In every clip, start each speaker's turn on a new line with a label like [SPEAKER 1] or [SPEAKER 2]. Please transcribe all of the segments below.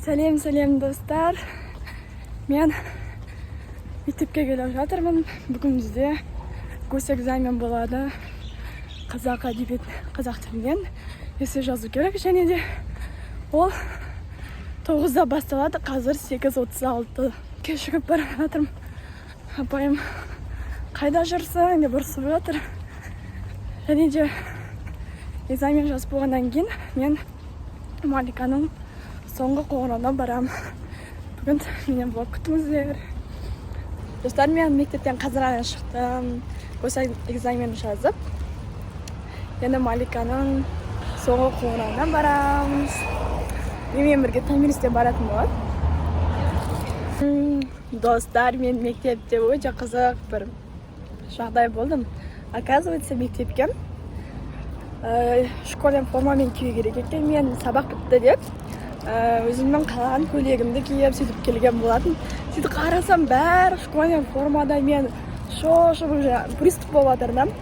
[SPEAKER 1] Сәлем достар. Мен мектепке келіп жатырмын. Бүгін бізде госэкзамен болады. Қазақ әдебиет, қазақ тілінен эссе жазу керек, және де ол 9-да басталады. Қазір 8:36. Кешігіп бара жатырмын. Апайым қайда жүрсің деп ұрсып жатыр. Және де экзамен жазып болғаннан кейін мен Маликаның соңғы қоңырауына барам. Бүгін менен блог күтіңіздер. Достар, мен мектептен қазір ғана шықтым. Осы экзамен жазып, енді Маликаның соңғы қоңырауына барамыз. Менімен бірге Томириске баратын болады. Достар, мен мектепте өте қызық бір жағдай болдым. Оказывается, мектепке школен формамен кию керек екен. Мен сабақ бітті деп өзімнің қалаған көйлегімді киіп сөйтіп келген болатын. Сөйтіп қарасам бәрі школен формада, мен шошып приступ болып жатырдым.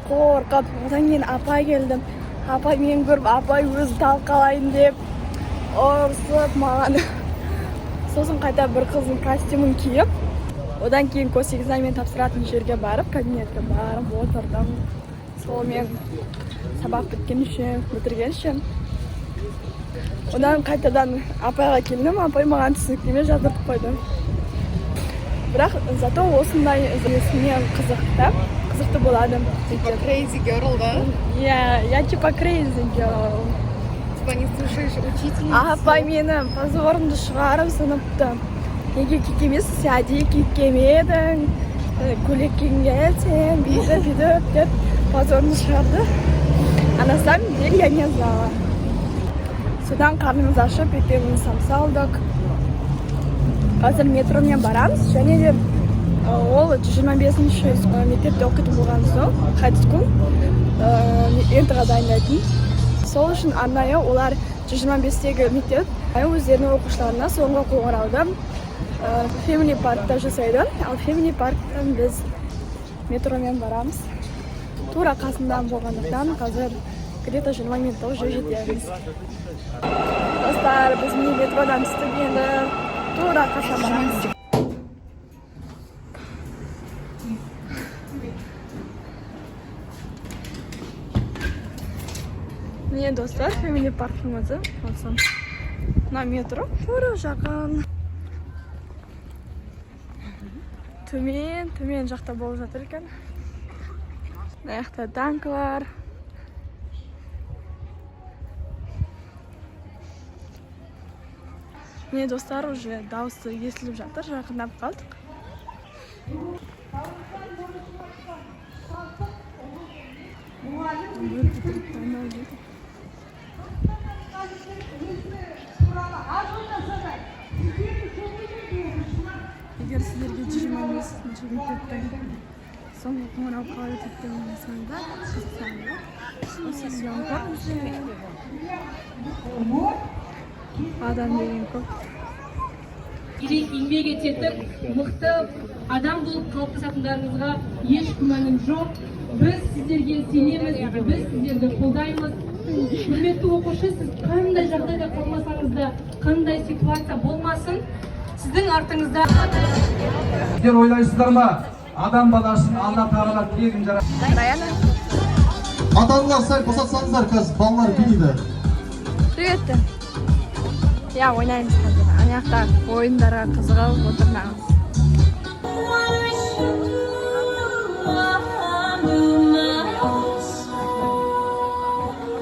[SPEAKER 1] Қорқып, одан кейін апай келдім. Апай мен көріп, апай өзі талқалайын деп ұрсып маған. Сосын қайта бір қыздың костюмын киіп, одан кейін госэкзамен тапсыратын жерге барып, кабинетке барып отырдым. Сол мен сабақ бітіргенше. Одан қайтадан апайға келдім, апай маған түсініктеме жаздырып қойды. Бірақ зато осындай мен қызықты болады.
[SPEAKER 2] Типа crazy girl, да?
[SPEAKER 1] Я типа crazy girl.
[SPEAKER 2] Типа не слушаешь учительницу.
[SPEAKER 1] Апай мені позорымды шығарып сыныпты. Неге кикемесің, сәди кикемедің, көйлек киген сен, бүйтіп деп позорымды шығарды. А на самом деле я не знала. Содан қарнымыз ашып, екеуміз самсалдық. Қазір метромен барамыз, және де ол 25-ші мектепте оқитын болған соң, high school, ентіға дайындайтын. Сол үшін арнайы олар 25-тегі мектеп өздерінің оқушыларына соңғы қоңырауды Family Park'та жасайды. Ал Family Park'тан біз метромен барамыз. Тура қасындан болғандықтан қазір где-то 20 минутта уже жетеміз. Достар, біз метродан түстік, енді тура қасына барамыз. Міне достар, Family Park'ның өзі. Мына метро тура жақын. Төмен жақта болып жатыр екен. Мына жақта танкілар. Міне достар, уже дауысы естіліп жатыр, жақындап қалдық. Егер сіздерге 25-ші мектептің соңғы қоңырау қалады деп ойласаңдар, қызықсаңдар, осы съемка адам деген көп.
[SPEAKER 3] Ерек еңбек ететін, мықты адам болып қалыптасатындарыңызға еш күмәнім жоқ. Біз сіздерге сенеміз, біз сіздерді қолдаймыз. Құрметті оқушы, сіз қандай жағдайда қалмасаңыз да, қандай ситуация болмасын, сіздің артыңызда.
[SPEAKER 4] Сіздер ойлайсыздар ма? Адам баласын Алла Тағала тегін жаратты.
[SPEAKER 5] Ата-аналар сәл босатсаңыздар, қазір балалар билейді.
[SPEAKER 1] Привет. Я ойнаймыз қазір. Аяқта ойындарға қызығып отырмыз.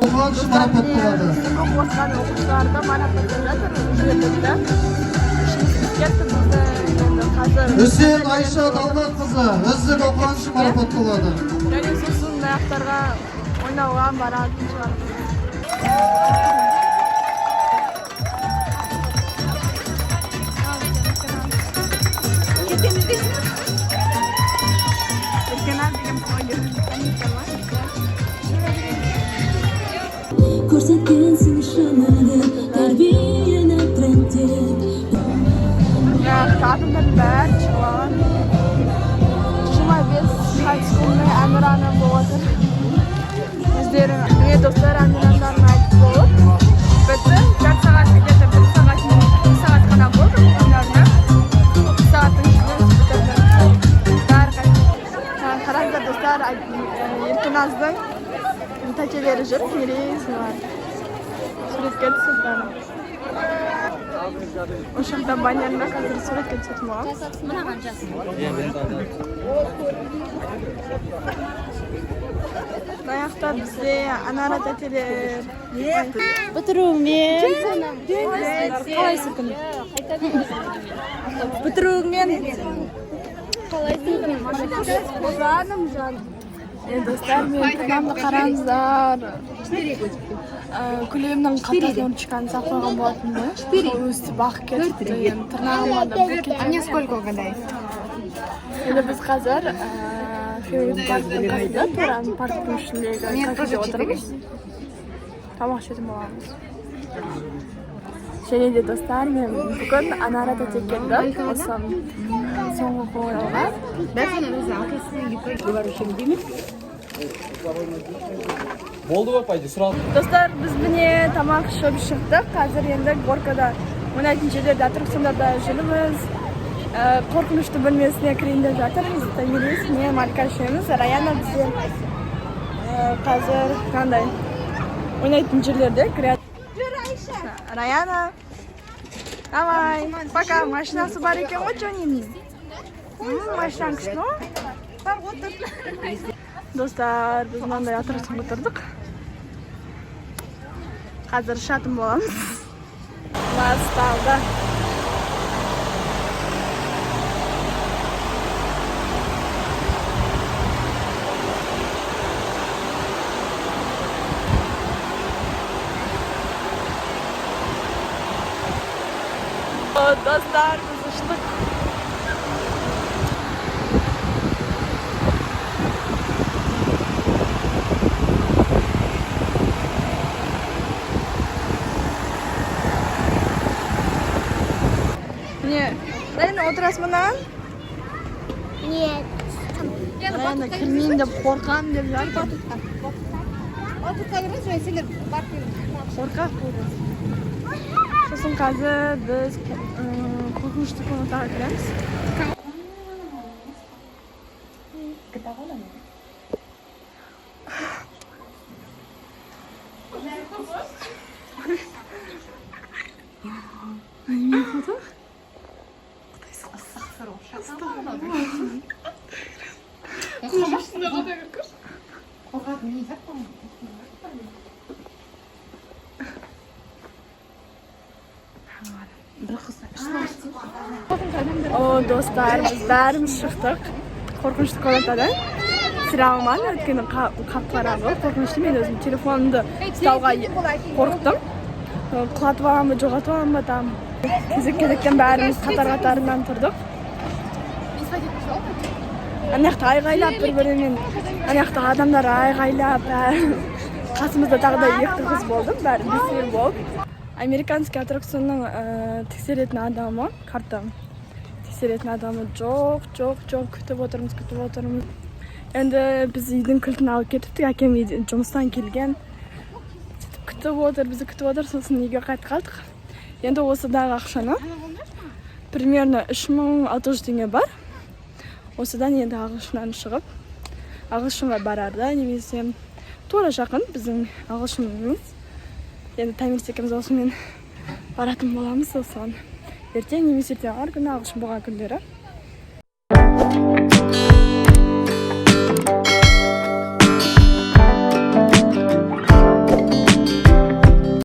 [SPEAKER 5] Оқығаншы марапатталады.
[SPEAKER 1] Оқыған оқушыларды марапаттап жатыр. Кетті бізді қазір.
[SPEAKER 5] Үсен Айша Далматқызы, үздік оқығаншы марапатталады.
[SPEAKER 1] Және сосын аяқтарға ойнауға баратын шығар.
[SPEAKER 6] Көрсеткенсің шыныңды, тәрбиені трендеп.
[SPEAKER 1] Қатындар бәрі шығылған. 25 high school'ның әнұраны болып отыр. Өздерің достар әнұрандарын айтып болып. Бітті, 4 сағат кетеді, 1 сағат жүріп мерейсі бар. Суретке түсіп бәрі. Ошақта баннерінде қазір суретке түсетін боламыз. Аяқта бізде Анара тәтелер.
[SPEAKER 7] Бітіруіңмен қалайсың күн? Бітіруіңмен
[SPEAKER 1] Достар, мен тырнамды қараңыздар. Күлемнің қалтасынан шыққан сақлаған болатын ба? Өсті бақ кетіпті. Тырнағыма да бұл кетіпті.
[SPEAKER 2] А мне сколько угадай?
[SPEAKER 1] Енді біз қазір Фейлд паркында тұран парктың ішіндегі кафеде отырмыз. Тамақ ішетін боламыз. Және де достар, мен бүгін Анара тәте келді. Осы соңғы қойылға.
[SPEAKER 4] Болды ма пайда? Сұралды.
[SPEAKER 1] Достар, біз міне тамақ ішіп шықтық. Қазір енді горкада ойнайтын жерлерде аттракциондарда жүрміз. Қорқынышты бөлмесіне кірейін деп жатырмыз. Тамирис, мен Малика ішеміз. Раяна бізде қазір қандай ойнайтын жерлерде кіреді. Раяна, давай, пока, машинасы бар екен ғой Джонинің. Машинаң күшті ма? Достар, біз мынандай аттракционға тұрдық. Қазір шатын боламыз. Басталды. Dostlar, biz uçtuk. Ne? Rayana oturasın mı lan?
[SPEAKER 6] Нет.
[SPEAKER 1] Rayana kirmeyin de korkan de bir
[SPEAKER 2] Отут қалырыз, және сендер паркинг.
[SPEAKER 1] korkak болды. Сосын қазір біз қорқынышты комнатаға кіреміз. Dostlar, biz bәріміз шықтық. Қорқынышты комнатадан. Сыраман, өткені қап-қараңғы. Қорқынышты, мен өзім телефонымды ұстауға қорықтым. Құлатып аламын ба, жоғалтып аламын ба, там. Кезек-кезектен бәріміз қатар-қатарынан тұрдық. Анаяқта айғайлап бір-бірімен. Анаяқта адамдар айғайлап. Қасымызда тағы да екі қыз болды, бәрі бесеу болып. Американский аттракционның тексеретін адамы, картам. Тексеретін адамы жоқ, күтіп отырмыз. Енді біз үйдің кілтін алып кетіптік, әкем жұмыстан келген. Бізді күтіп отыр, сосын үйге қайтып қалдық. Енді осыдағы ақшаны примерно 3600 теңге бар. Осыдан енді ағылшынға барарда, немесе тура жақын біздің ағылшынымыз. Енді Тамирис екеуміз осымен баратын боламыз, осыған. Ертең немесе ертең күні ағылшын болған күндері